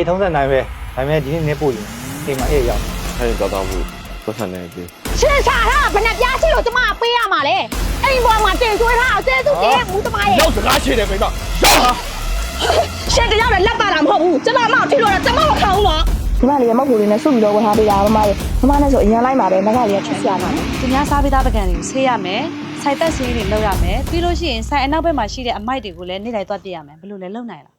ထုံးစံနိုင်ပဲဒါပေမဲ့ဒီနေ့နေပို့ရင်အိမ်မှာအေးရောက်ထိုင်တော့ဘူးပတ်စံနေပြီရှင်းချတာဘယ်နဲ့ပြားရှိလို့ကျမပေးရမှာလဲအိမ်ပေါ်မှာတင်သွင်းထားအောင်ကျေးဇူးတင်မူသမားရဲ့ရောက်စကားချေတယ်မိမရောက်ရှင်းကြောက်တယ်လက်ပါတာမဟုတ်ဘူးကျမမထိလို့တော့ကျမမခံဘူးနော်ဒီမလေးရမောက်ကိုလေးနဲ့စုပြီးတော့ဝယ်ထားပေးတာမမလေးမမနဲ့ဆိုအရင်လိုက်ပါပဲမကလေးကချစ်စရာပါသူများစားပေးသားပကံတွေကိုဆေးရမယ်စိုက်သက်ဆေးတွေလုပ်ရမယ်ပြီးလို့ရှိရင်စိုက်အနောက်ဘက်မှာရှိတဲ့အမိုက်တွေကိုလည်းနေ့တိုင်းသွားပြရမယ်ဘယ်လိုလဲလုပ်နိုင်လား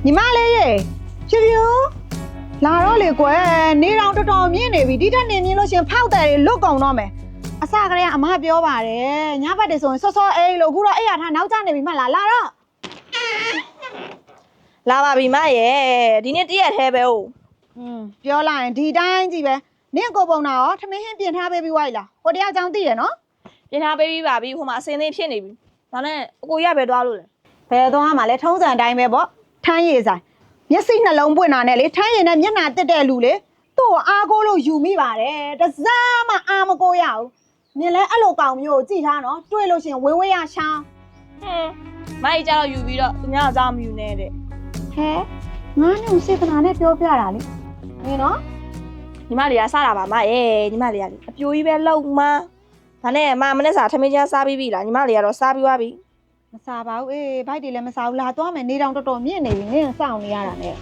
ညီမလေးရေချစ်ပြူလာတော့လေကွယ်နေတောင်တော်တော်မြင့်နေပြီဒီထက်နေမြင့်လို့ရှင်ဖောက်တယ်လွတ်ကုန်တော့မယ်အစကတည်းကအမပြောပါတယ်ညဘက်တွေဆိုရင်စောစောအိမ်လို့အခုတော့အိမ်ရထားနောက်ကျနေပြီမှလာတော့လာပါပြီမရဲ့ဒီနေ့တရက်သေးပဲဟုတ်ပြောလိုက်ရင်ဒီတိုင်းကြီးပဲနင့်ကိုပုံနာရောထမင်းဟင်းပြင်ထားပေးပြီးဝိုက်လားဟိုတရားကြောင်သိရနော်ပြင်ထားပေးပြီးပါပြီဟိုမှာအစင်းသေးဖြစ်နေပြီဒါနဲ့အကိုရပဲသွားလို့လေဘယ်သွားမှလဲထုံးစံတိုင်းပဲပေါ့ထမ်းရည်ဆိုင်မျက်စိနှလုံးပွင့်တာနဲ့လေထမ်းရည်နဲ့မျက်နှာတက်တဲ့လူလေသူ့ကိုအားကိုးလို့ယူမိပါတယ်တစားမှအားမကိုးရဘူးမြင်လဲအဲ့လိုကောင်မျိုးကိုကြည့်ထားနော်တွေ့လို့ရှင်ဝင်းဝေးရချောင်းမိုက်ကြတော့ယူပြီးတော့သူများအကြောင်းမယူနဲ့တဲ့ဟဲငါနဲ့စေတနာနဲ့ပြောပြတာလေနင်နော်ညီမလေးကစားတာပါမရဲ့ညီမလေးကလေအပြိုကြီးပဲလုံမဒါနဲ့မနဲ့စားထမင်းချမ်းစားပြီးပြီလားညီမလေးကတော့စားပြီးသွားပြီမစားပါဘူးအေးဘိုက်တွေလည်းမစားဘူးလာသွားမယ်နေတောင်တော်တော်မြင့်နေပြီနင်စောင့်နေရတာနဲ့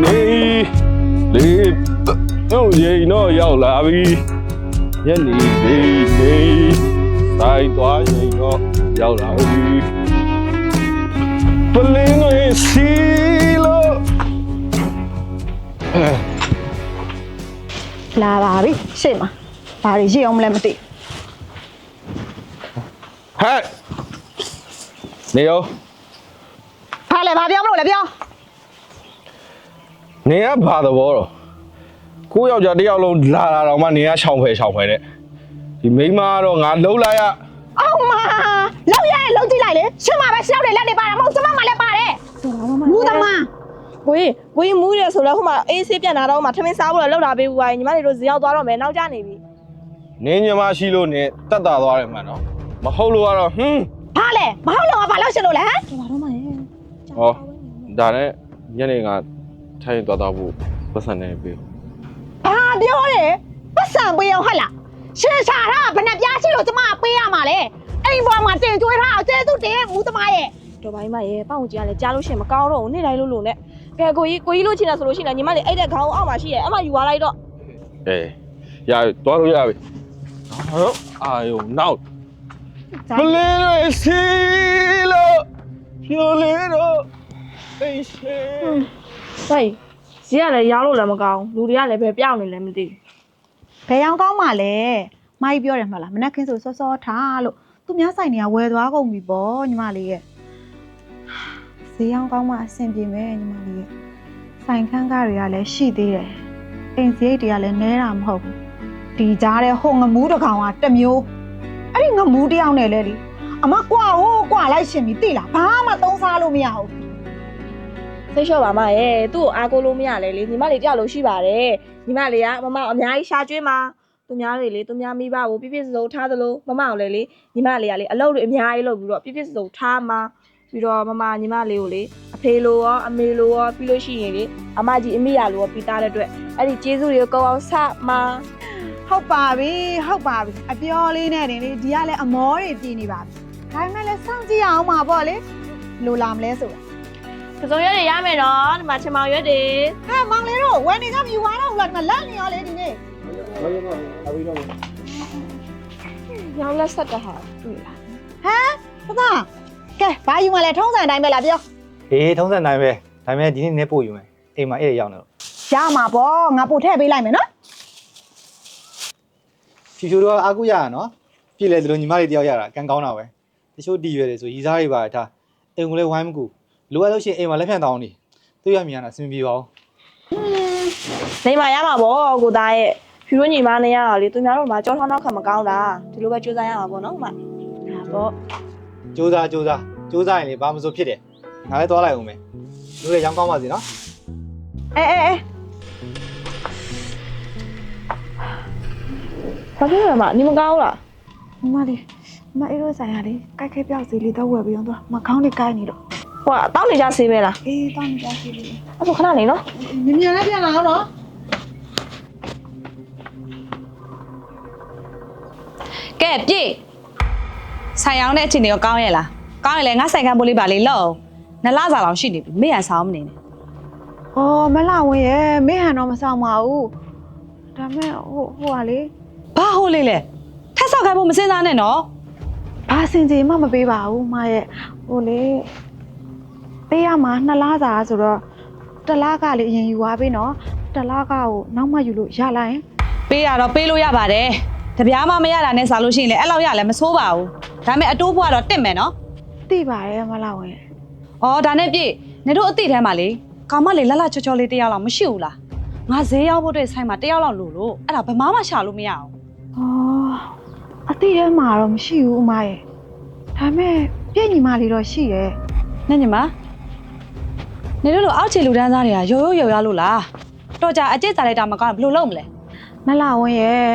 နေလေးတို့ရေတော့ရောက်လာပြီညနေလေးဆိုင်သွားရင်တော့ရောက်လာပြီပလင်းတွေစီလို့လာပါပြီရှေ့မှာဘာတွေရှိအောင်မလဲမသိဟဲ့နေရောဘာလဲဘာပြောမလို့လဲပြောနေရဘာသဘောတော့ကိုယောက်ျားတယောက်လုံးလာတော့မှနေရချောင်ဖယ်တဲ့ဒီမိန်းမကတော့ငါလှုပ်လိုက်ရအောင်မလောက်ရရင်လောက်ကြည့်လိုက်လေရှင်းမှာပဲရှောက်တယ်လက်တွေပါတာမဟုတ်ကျမမှလည်းပါတယ်မူသမားကိုကြီးမူးရဆိုတော့ဟိုမှာအေးဆေးပြန်လာတော့မှထမင်းစားဖို့လည်းလောက်လာပေးဘူးပါညီမလေးတို့ဇီရောက်သွားတော့မယ်နောက်ကျနေပြီနင်းညီမရှိလို့နေတက်တာသွားတယ်မှန်တော့မဟုတ်လို့ကတော့ဘာလဲမဟုတ်လို့ဘာလို့ရှင်လို့လဲဟမ်ဘာတော့မှရဲ့ဟောဒါနဲ့ညနေကထိုင်သွားဖို့ပတ်စံနေပြီဘာပြောတယ်ပတ်စံပေးအောင်ဟဲ့လားရှင်းချတာဘယ်နဲ့ပြားရှိလို့ကျမပေးရမှာလဲအိမ်ပေါ်မှာတင်ကျွေးထားအောင်ကျေးဇူးတင်မူသမားရဲ့တော်ပိုင်းမရဲ့ပေါ့ကြီးကလည်းကြားလို့ရှိရင်မကောင်းတော့ဘူးနေ့တိုင်းလို့နဲ့ကဲကိုကြီးလို့ချင်တာဆိုလို့ရှိရင်ညီမလေးအဲ့တဲ့ခေါင်းအောက်မှာရှိရဲ့အမှယူသွားလိုက်တော့အေးရသွားလို့ရပြီဟုတ်အာယုံနောက်ပလင်းတွေစီလို့ဖြိုလေးတော့အိမ်ရှိဆိုင်ဈေးကလည်းရောင်းလို့လည်းမကောင်းလူတွေကလည်းပဲပြောင်းနေလည်းမသိဘယ်အောင်ကောင်းမှလဲမိုက်ပြောတယ်မှလားမနက်ခင်းဆိုစောစောထားလို့သူများဆိုင်နေရဝယ်သွားကုန်ပြီပေါ့ညီမလေးရဲ့ဈေးအောင်ကောင်းမှအဆင်ပြေမယ်ညီမလေးရဲ့ဆိုင်ခန်းကားတွေကလည်းရှိသေးတယ်အိမ်ဈေးတွေကလည်းနဲတာမဟုတ်ဘူးဒီကြားတဲ့ဟိုငမူးတစ်ကောင်ကတစ်မျိုးအဲ့ဒီငမူးတစ်ယောက်နဲ့လေလေအမကွာလိုက်ရှင်ပြီသိလားဘာမှသုံးစားလို့မရဘူးစိတ်လျှော့ပါမရဲ့သူ့ကိုအားကိုးလို့မရလဲလေညီမလေးကြောက်လို့ရှိပါတယ်ညီမလေးကမမအများကြီးရှာကျွေးမှာသူများတွေလေသူများမိဘကိုပြပြစုံထားသလိုမမကိုလည်းလေညီမလေးကလေအလုပ်တွေအများကြီးလုပ်ပြီးတော့ပြပြစုံထားမှာပြီးတော့မမညီမလေးကိုလေအဖေလိုရောအမေလိုရောပြီးလို့ရှိရင်လေအမကြီးအမိရလိုရောပြီးသားတဲ့အတွက်အဲ့ဒီကျေးဇူးတွေကိုကောင်းအောင်ဆက်မှာဟုတ်ပါပြီအပြောလေးနဲ့တင်လေဒီကလည်းအမောတွေပြည်နေပါပြီဒါပေမဲ့လည်းစောင့်ကြည့်အောင်ပါပေါ့လေလိုလာမလဲဆိုတာကစုံရွက်တွေရမယ်နော်ဒီမှာချင်မောင်ရွက်တွေဟဲ့မောင်လေးတို့ဝယ်နေကြမြူသွားတော့လားဒီမှာလက်နေရောလေဒီနေ့ရောင်းလက်ဆက်တာဟာတွေ့လားဟမ်ပသားကဲဘာယူမလဲထုံးစံတိုင်းပဲလားပြောထုံးစံတိုင်းပဲဒါပေမဲ့ဒီနေ့နေပို့ယူမယ်အိမ်မှာအေးရောက်နေတော့ရမှာပေါ့ငါပို့ထည့်ပေးလိုက်မယ်နော်ဖြူတော့အာကူရရနော်ပြည့်လေဒီလိုညီမလေးတယောက်ရတာကန်ကောင်းတာပဲတချို့တီရွယ်တယ်ဆိုရီစားတွေပါထားအိမ်ကလေးဝိုင်းမကူလိုအပ်လို့ရှိရင်အိမ်မှာလက်ဖြန့်တောင်းနေသူရမြင်ရတာအဆင်ပြေပါဦးနေမှာရမှာပေါ့ကိုသားရဲ့ဖြူတို့ညီမနဲ့ရတာလေသူများတို့မှာကြောထောင်းတော့ခမကောင်းတာဒီလိုပဲကြိုးစားရမှာပေါ့နော်မဒါပေါ့ကြိုးစားရင်လေဘာမှမဆိုဖြစ်တယ်ငါလည်းသွားလိုက်အောင်မယ်လူတွေရောင်းကောင်းပါစေနော်ဘာဖြစ်လဲမနေမကောင်းလား ညီမလေးမအေးတို့ဆိုင်ရလေကြိုက်ခဲပြောက်စီလေးတော့ဝယ်ပြီးတော့မခေါင်းလေးကိုက်နေတော့ ဟိုကတောင်းနေကြဆေးပဲလား အေးတောင်းနေကြစီလေး အဲ့ဆိုခဏနေနော် မြင်လည်းပြန်လာအောင်နော် ကဲပြေဆိုင်အောင်တဲ့အချိန်တွေရောကောင်းရဲ့လားကောင်းရင်လည်းငါဆိုင်ကပိုးလေးပါလေးလောက်2လစာလောက်ရှိနေပြီမေ့ရဆောင်မနေနဲ့ ။အော်မလာဝင်ရဲ့မင်းဟန်တော့မဆောင်ပါဘူး။ဒါမဲ့ဟိုကလေ ဘာဟုတ်လေးလဲထက်ဆောက်ခိုင်းဖို့မစင်စားနဲ့နော် ဘာစင်ကြေမှမပေးပါဘူးမရဲ့ဟိုလေပေးရမှာ2လစာဆိုတော့1လကလေးအရင်ယူသွားပြီနော်1လကကိုနောက်မှယူလို့ရလိုက်ရင် ပေးရတော့ပေးလို့ရပါတယ်တပြားမှမရတာနဲ့စားလို့ရှိရင်လည်းအဲ့လောက်ရလည်းမဆိုးပါဘူးဒါပေမဲ့အတိုးဘွားတော့တက်မယ်နော် သိပါရဲ့မလာဝင်ရဲ့ ဩဒါနဲ့ပြေနေတို့အတိထဲမှာလေကောင်မလေးလှလှချောချောလေးတယောက်လောက်မရှိဘူးလားငါဈေးရောက်ဖို့အတွက်ဆိုင်မှာတယောက်လောက်လို့အဲ့ဒါဘယ်မှရှာလို့မရအောင် အော်အတိထဲမှာတော့မရှိဘူးအမရဲ့ဒါမဲ့ပြည့်ညီမလေးတော့ရှိရဲ့ နဲ့ညီမနေတို့လိုအောက်ခြေလူတန်းစားတွေကရိုးရိုးရွာလို့လားတော်ကြအကျစ်စားလိုက်တာမကောင်းဘယ်လိုလုပ်မလဲ မလာဝင်ရဲ့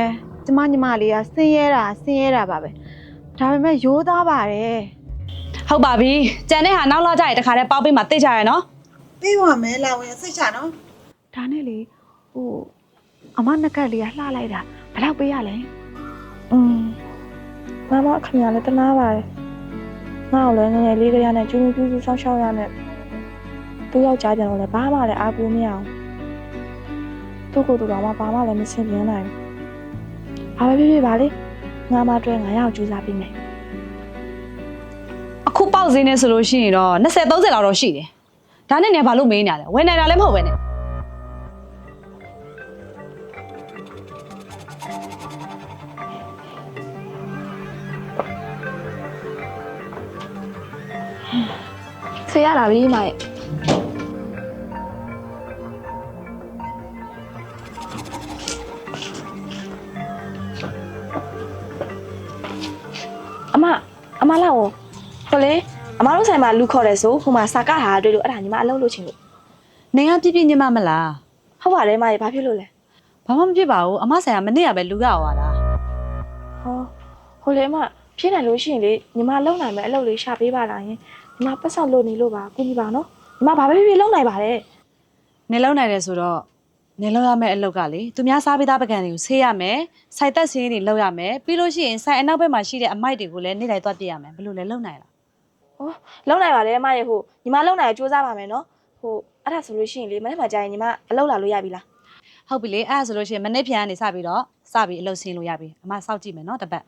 ကျမညီမလေးကဆင်းရဲတာပါပဲဒါပေမဲ့ရိုးသားပါတယ် ဟုတ်ပါပြီကြံတဲ့ဟာနောက်လာကြရင်တခါတည်းပေါက်ပေးမှသိကြရနော် ပြီးပါမယ်လာဝင်စိတ်ချနော်ဒါနဲ့လေဟိုအမနက်ကက်လေးကလှလိုက်တာဘယ်တော့ပေးရလဲ မမခင်ဗျာလည်းတနာပါတယ်ငါ့ကိုလည်းငယ်ငယ်လေးကရနဲ့ကျူးကျူးကျူးဆောင်းရှောက်ရနဲ့သူ့ယောက်ျားပြန်တော့လည်းဘာမှလည်းအားကိုးမရအောင်သူ့ကိုယ်သူတော်မှဘာမှလည်းမဆင်ပြေနိုင်ဘူးဘာပဲဖြစ်ဖြစ်ပါလေငါမတွေ့ငါရောက်ကြိုးစားပြီးမယ် အခုပေါက်ဈေးနဲ့ဆိုလို့ရှိရင်တော့20 30လောက်တော့ရှိတယ်ဒါနဲ့နေဘာလို့မေးနေရလဲဝယ်နေတာလည်းမဟုတ်ပဲနဲ့ ဆေးရတာပြီမရဲ့အမလာဟိုလေအမတို့ဆိုင်မှာလူခေါ်တယ်ဆိုဟိုမှာစာကထားတွေ့လို့အဲ့ဒါညီမအလုပ်လုပ်ချင်လို့ နေကပြည့်ပြည့်ညမမလား ဟုတ်ပါတယ်မရဲ့ဘာဖြစ်လို့လဲ ဘာမှမဖြစ်ပါဘူးအမဆိုင်ကမနေ့ကပဲလူရသွားတာ ဟောဟိုလေအမဖြစ်နိုင်လို့ရှိရင်လေညီမလုံနိုင်မယ်အလုပ်လေးရှာပေးပါလားယင်ညီမပတ်ဆောင်လို့နေလို့ပါကူညီပါနော်ညီမဘာပဲဖြစ်ဖြစ်လုံနိုင်ပါတယ် နေလုံးနိုင်တယ်ဆိုတော့နေလုံးရမယ့်အလုပ်ကလေသူများစားပေးသားပကံတွေကိုဆေးရမယ်စိုက်သက်ဆေးတွေလုပ်ရမယ်ပြီးလို့ရှိရင်ဆိုင်အနောက်ဘက်မှာရှိတဲ့အမိုက်တွေကိုလည်းနေ့တိုင်းသွားပြရမယ်ဘယ်လိုလဲလုပ်နိုင်လား ဟောလုံနိုင်ပါတယ်အမရဲ့ဟိုညီမလုံနိုင်ရစူးစမ်းပါမယ်နော်ဟိုအဲ့ဒါဆိုလို့ရှိရင်လေမနေ့မှကြာရင်ညီမအလုပ်လာလို့ရပြီလား ဟုတ်ပြီလေအဲ့ဒါဆိုလို့ရှိရင်မနေ့ပြန်ကနေစပြီးတော့စပြီးအလုပ်ဆင်းလို့ရပြီအမစောင့်ကြည့်မယ်နော်တစ်ပတ်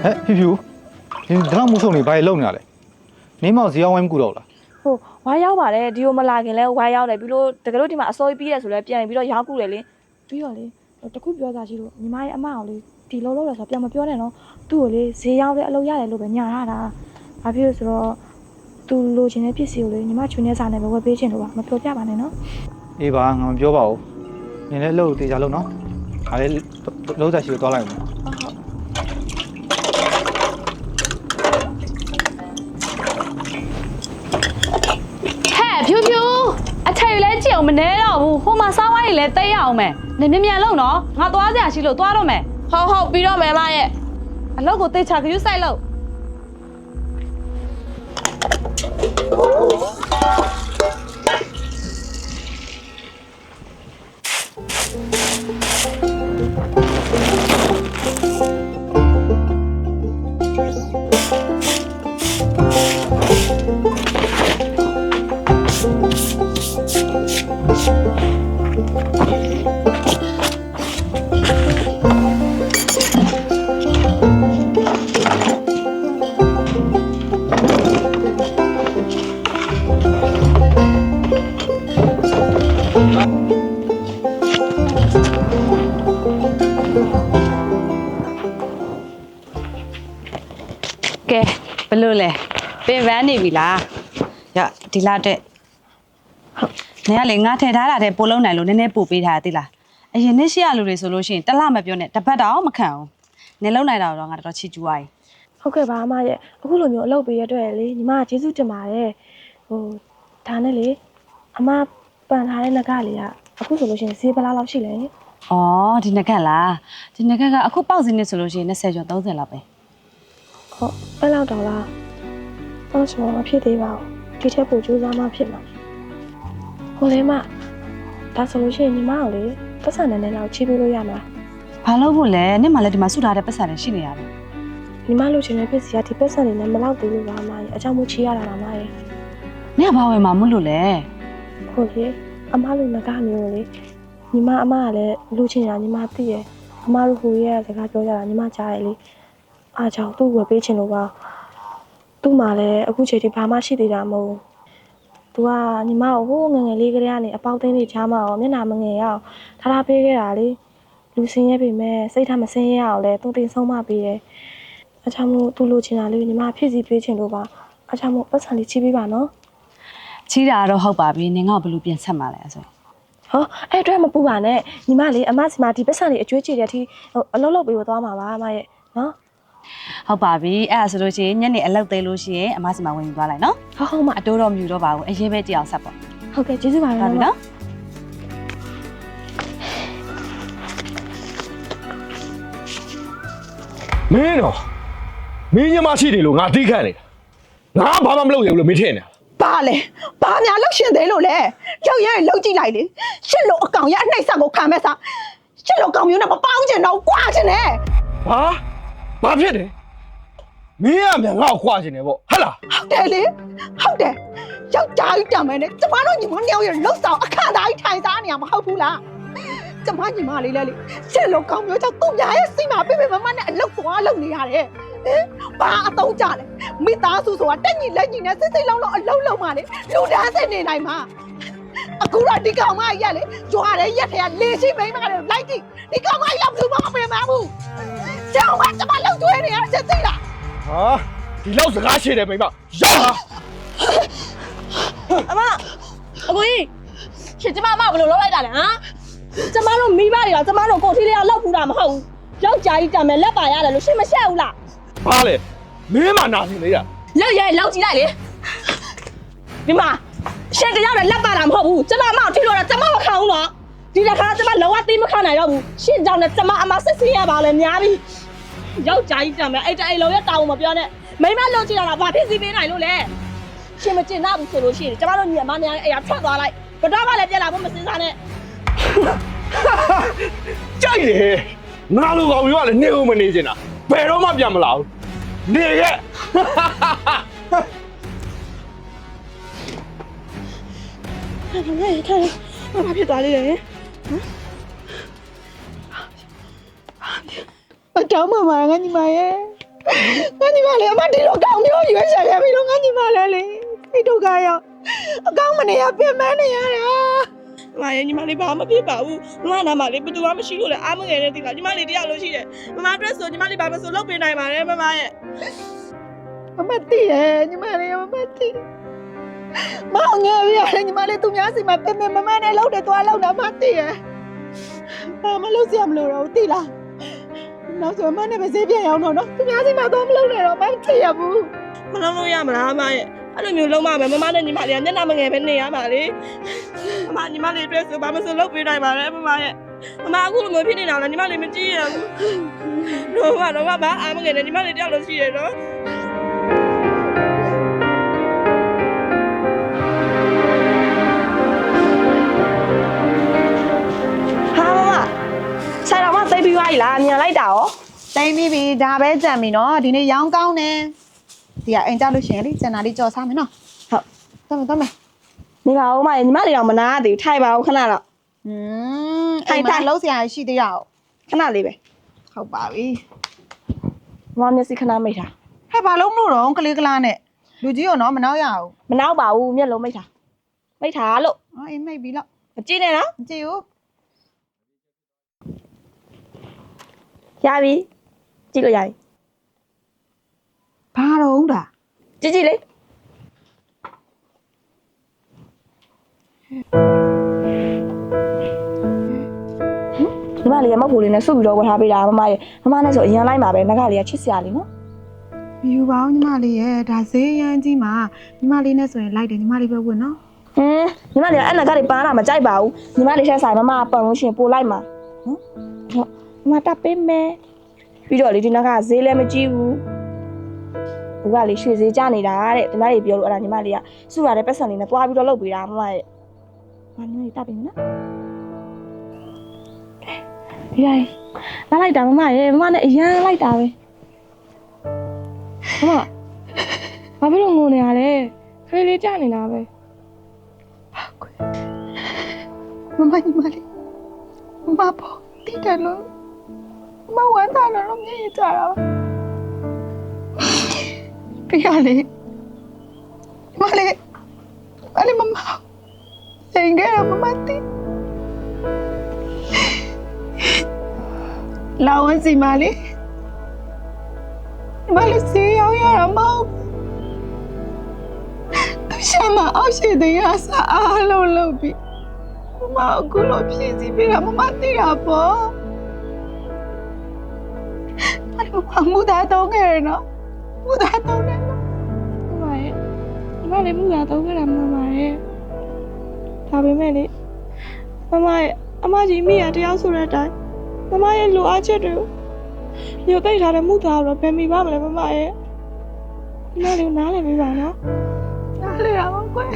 ဟဲ့ဖြူဖြူဒီတော့မိုးဆုံနေဘာလဲလုံနေရလဲနေမောက်ဇီယောင်းဝိုင်းမကူတော့လား ဟိုဝိုင်းရောက်ပါတယ်ဒီကိုမလာခင်လဲဝိုင်းရောက်တယ်ပြီးလို့တကယ်လို့ဒီမှာအစိုးရပြီးရဲဆိုလဲပြန်ပြီးတော့ရောက်ကူတယ်လေပြီးတော့လေတခုပြောစားရှိလို့ညီမရဲ့အမအောင်လေဒီလုံးလုံးလဲဆိုပြန်မပြောနဲ့နော်သူ့ကိုလေဈေးရောက်တဲ့အလုပ်ရတယ်လို့ပဲညာရတာဘာဖြစ်လို့ဆိုတော့သူလိုချင်တဲ့ပစ္စည်းကိုလေညီမချွေနေစားနေပဲဝယ်ပေးချင်လို့ပါမပြောပြပါနဲ့နော် အေးပါငါမပြောပါဘူးနင်လည်းလှုပ်တေချာလှုပ်နော်ငါလည်းလှုပ်သက်ရှိလို့သွားလိုက်မယ် ဖြူဖြူအထည်လဲကြည့်အောင်မနေတော့ဘူးဟိုမှာစားဝိုင်းလဲတိတ်ရအောင်မယ်နေမြန်မြန်လုံနော်ငါသွားစရာရှိလို့သွားတော့မယ် ဟုတ်ပြီးတော့မယ်မရဲ့ အလုပ်ကိုတိတ်ချခရူးဆိုင်လို့ ကဲဘယ်လိုလဲပင်ပန်းနေပြီလားရဒီလာတဲ့နေရလေငါထည့်ထားတာတဲ့ပိုလုံးနိုင်လို့နည်းနည်းပို့ပေးထားရသေးလားအရင်နှစ်ရှိရလူတွေဆိုလို့ရှိရင်တစ်လမပြောနဲ့တစ်ပတ်တောင်မခံဘူး နေလုံနိုင်တာတော့ငါတော်တော်ချီကျူးသွားပြီ ဟုတ်ကဲ့ပါအမရဲ့အခုလိုမျိုးအလုပ်ပေးရတဲ့လေညီမကျေးဇူးတင်ပါတယ်ဟိုဒါနဲ့လေအမပန်ထားတဲ့ငကလေးကအခုဆိုလို့ရှိရင်ဈေးဘယ်လောက်ရှိလဲ ။အော်ဒီနကက်လား။ဒီနကက်ကအခုပေါက်စင်းနေဆိုလို့ရှိရင်20ကျော်30လောက်ပဲ ဟုတ်အဲ့လောက်တော့လားအဲ့ဆိုမဖြစ်သေးပါဘူးဒီထက်ပိုကြိုးစားမှဖြစ်မှာဟိုလေမဒါဆိုလို့ရှိရင်ညီမကိုလေပတ်စံနဲ့လောက်ချိပေးလို့ရမှာ ။ဘာလို့ဖို့လဲ။နေ့မှလည်းဒီမှာစုထားတဲ့ပတ်စံတွေရှိနေရတယ် ညီမလိုချင်တဲ့ပစ္စည်းကဒီပတ်စံတွေနဲ့မလောက်သေးလို့ပါအမရဲ့အကြောင်းမို့ချီရတာပါမရဲ့ ။နင်ကဘာဝင်မှာမလို့လဲ ဟုတ်လေအမလိုငကမျိုးလေညီမအမကလည်းလူချင်တာညီမသိရအမတို့ဟိုရဲ့စကားပြောကြတာညီမကြားရလေအားကြောင့်သူ့ကိုပေးချင်လို့ပါသူ့မှာလည်းအခုချိန်ထိဘာမှရှိသေးတာမဟုတ်သူကညီမကိုဟိုငငယ်လေးကလေးကနေအပေါက်သိန်းလေးချားမအောင်မျက်နှာမငယ်ရအောင်ထားပေးခဲ့တာလေလူစင်းရဲပြီမဲ့စိတ်ထားမစင်းရအောင်လဲသူတင်ဆုံးမပေးတယ်အချမ်းမို့သူလိုချင်တာလေးညီမဖြစ်စီပေးချင်လို့ပါအချမ်းမို့ပတ်စံလေးချိပေးပါနော် ။ချီးတာတော့ဟုတ်ပါပြီ။နင်ကဘယ်လိုပြန်ဆက်မှာလဲဆိုရင် ဟောအဲ့အတွက်မပူပါနဲ့ညီမလေးအမစီမဒီပတ်စံလေးအကျွေးချေတဲ့အထိဟိုအလုပ်လုပ်ပေးဖို့သွားမှာပါအမရဲ့နော် ။ဟုတ်ပါပြီ။အဲ့ဒါဆိုလို့ရှိရင်ညနေအလောက်သေးလို့ရှိရင်အမစီမှာဝင်ယူသွားလိုက်နော် ဟုတ်မ ။အတိုးတော့မြူတော့ပါဘူး။အရေးပဲကြည့်အောင်ဆက်ပေါ့ ဟုတ်ကဲ့ကျေးဇူးပါ ။ဟုတ်ပြီနော် မင်းတော့မင်းညမရှိတယ်လို့ငါသိခံနေတာငါဘာမှမလုပ်ရဘူးလို့မင်းထင်နေတာ ဘာလဲဘာများလှုပ်ရှင်သေးလို့လဲရောက်ရဲလှုပ်ကြည့်လိုက်လေရှစ်လို့အကောင်ရဲ့အနှိမ့်ဆက်ကိုခံမဲ့စားရှစ်လို့ကောင်မျိုးနဲ့မပေါင်းချင်တော့ကွာချင်တယ် ဘာဖြစ်တယ်မင်းကမြန်ငါ့ကိုခွာချင်တယ်ပေါ့ဟဟလား ဟုတ်တယ်လေဟုတ်တယ်ယောက်ျားကြီးတံမဲနဲ့ကျမတို့ညီမနှစ်ယောက်ရဲ့လှုပ်ဆောင်အခန့်သားကြီးထိုင်စားနေရမှာဟုတ်ဘူးလားကျမညီမလေးလဲလေရှစ်လို့ကောင်မျိုးကြောင့်သူ့ညာရဲ့စီမာပြပြမမနဲ့အလုတ်သွားလုပ်နေရတယ်ဘာအတုံးကြလဲမိသားစုဆိုတာတက်ညီလက်ညီနဲ့စစ်စစ်လုံးလုံးအလုံးလုံးမှလေလူတန်းစစ်နေနိုင်မှာအခုတော့ဒီကောင်မကြီးရလေကြွားတဲ့ရက်ထဲကလေရှိမိန်းမတွေလိုက်ကြည့်ဒီကောင်မကြီးတော့ဘူးမပင်မဘူးကျောင်းမကျမလှုပ်သွေးနေရချက်သိလား ဒီလောက်စကားရှည်တယ်မိမရောက်လာ အမအကိုကြီးရှင်ကျမအမဘယ်လိုလုပ်လိုက်တာလဲဟမ်ကျမတို့မိဘတွေတော့ကျမတို့ကိုထီးလေးကလောက်ဘူးတာမဟုတ်ဘူးယောက်ျားကြီးတံမဲ့လက်ပါရတယ်လို့ရှင်မရှက်ဘူးလား ဘာလဲမင်းမနာနေလေတာ လောက်ရဲလောက်ကြည့်လိုက်လေဒီမှာရှင်ကြောက်တယ်လက်ပါတာမဟုတ်ဘူးကျမအမကိုထီးလို့တော့ကျမမခံဘူးနော်ဒီတစ်ခါကျမလောကတိမခံနိုင်တော့ဘူးရှင်ကြောင့်လည်းကျမအမဆက်စင်းရပါလဲများပြီယောက်ျားကြီးတံမဲ့အဲ့တအိမ်လုံးရဲ့တောင်းမပြောနဲ့မိမလှုပ်ကြည့်တာလားဘာဖြစ်စီပေးနိုင်လို့လဲရှင်မကျင်တော့ဘူးဆိုလို့ရှိရင်ကျမတို့ညီမများရဲ့အရာထွက်သွားလိုက်ကတော့မှလည်းပြက်လာဖို့မစင်စားနဲ့ ကြိုက်တယ်ငါလိုကောင်ပြောရလေနေဦးမနေချင်တာဘယ်တော့မှပြန်မလာဘူးနေရဲ့ ဘာဖြစ်သွားလဲ အတောင်းမှမှာငါညီမရဲ့ငါညီမလေးအမဒီလိုကောင်မျိုးရွေးချယ်ခဲ့ပြီလို့ငါညီမလေးလေဒီဒုက္ခရောက်အကောင်မနေရပြင်မနေရတာ မရဲ့ညီမလေးဘာမှမဖြစ်ပါဘူးမမနာမလေးဘယ်သူမှမရှိလို့လေအားမငယ်တဲ့တိကညီမလေးတရားလို့ရှိတယ်မမအတွက်ဆိုညီမလေးဘာမှဆိုလုပ်ပေးနိုင်ပါတယ်မမရဲ့ မသိရဲ့ညီမလေးမသိမောင်ငယ်ရညီမလေးသူများစီမှာပြင်မမနဲ့လှုပ်တယ်သွားလှုပ်တာမသိရဲ့ဘာမလုပ်စရာမလိုတော့သိလားနောက်ဆိုမနဲ့ပဲဈေးပြန်ရောက်တော့နော်သူများစီမှာသွားမလှုပ်နဲ့တော့မသိရဘူး မလုပ်လို့ရမလားမရဲ့အဲ့လိုမျိုးလုံးမမယ်မမနဲ့ညီမလေးကမျက်နှာမငယ်ပဲနေရပါလေမမညီမလေးအတွက်ဆိုဘာမှဆိုလုပ်ပေးနိုင်ပါတယ်မမရဲ့မမအခုလိုမျိုးဖြစ်နေတာလည်းညီမလေးမကြည့်ရဘူးတော့ဘာအားမငယ်နဲ့ညီမလေးတရားလို့ရှိရတော့ဆိုင်တော့မသိပြီးသွားပြီလားမြန်လိုက်တာရော တိမ်ပြီးပြီဒါပဲကြံပြီနော်ဒီနေ့ရောင်းကောင်းတယ်ဒီကအိမ်ကြလို့ရှိရင်လေကျန်တာလေးကြော်စားမယ်နော်ဟုတ်သွားမယ် နေပါဦးမညီမလေးတော့မနာသေးဘူးထိုင်ပါဦးခဏတော့ အိမ်မှာလုံးစရာရှိသေးတာခဟုတ်ဏလေးပဲ ဟုတ်ပါပြီ မမျက်စိခဏမိတ်တာ ဟဲ့ဘာလို့မလို့တော့ကလေးကလားနဲ့လူကြီးရောနော်မနှောက်ရအောင် မနောက်ပါဘူးမျက်လုံးမိတ်တာလို့ အေးမိတ်ပြီလို့ မကြည့်နဲ့နော် မကြည့်ဘူး ရပြီကြည့်လို့ရပြီ ဘာတော့တာ ကြည့်လေ ညီမလေးကမဟုတ်ဘူးလေးနဲ့စုပြီးတော့ဝတ်ထားပေးတာမမရဲ့မမနဲ့ဆိုအရင်လိုက်မှာပဲငါကလေးကချစ်စရာလေးနော် မယူပါဘူးညီမလေးရဲ့ဒါဈေးရမ်းကြီးမှာညီမလေးနဲ့ဆိုရင်လိုက်တယ်ညီမလေးပဲဝင်နော် ညီမလေးကအဲ့ငါကလေးပန်းလာမကြိုက်ပါဘူးညီမလေးဆက်ဆိုင်မမပတ်လို့ရှိရင်ပို့လိုက်မှာနော်ညီမတပ်ပေးမယ်ပြီးတော့လေဒီနောက်ကဈေးလည်းမကြည့်ဘူးဘူးကလေရွှေဈေးကျနေတာတဲ့ညီမလေးပြောလို့အဲ့ဒါညီမလေးကစုရတဲ့ပတ်စံလေးနဲ့တွားပြီးတော့လုပ်ပေးတာမမရဲ့မညီမလေးတပ်ပေးမယ်နော်ဒီတိုင်းလာလိုက်တာမမရဲ့မမနဲ့အရန်လိုက်တာပဲမမဘာဖြစ်လို့ငိုနေရလဲခလေးလေးကြနေတာပဲ မမညီမလေးမမပေါ့တိတယ်လို့မဝမ်းသာလို့မျက်ရည်ကျတာပြရလေမလေးမမစိန်ကြရမမတိလာဝန်စီမလေးမလေးစီရောက်ရမှာသူရှာမအောက်ရှိတဲ့ရစားအားလုံးလုပ်ပြီးမမအခုလိုဖြည့်စည်းပြီးတာမမသိတာပေါ့မမသားတော့ခဲ့ရနော်မသားတော့ခဲ့နော် မမရဲ့မမလေးမှုလာတော့ခဲ့တာမမရဲ့ဒါပေမဲ့လေမမရဲ့အမကြီးမိရတယောက်ဆိုတဲ့အတိုင်းမမရဲ့လိုအပ်ချက်တွေကိုမြို့သိထားတဲ့မှုသားတော့ဘယ်မိပါမလဲမမရဲ့မမလေးနားလည်ပေးပါနော် နားလေအောင်ကွယ်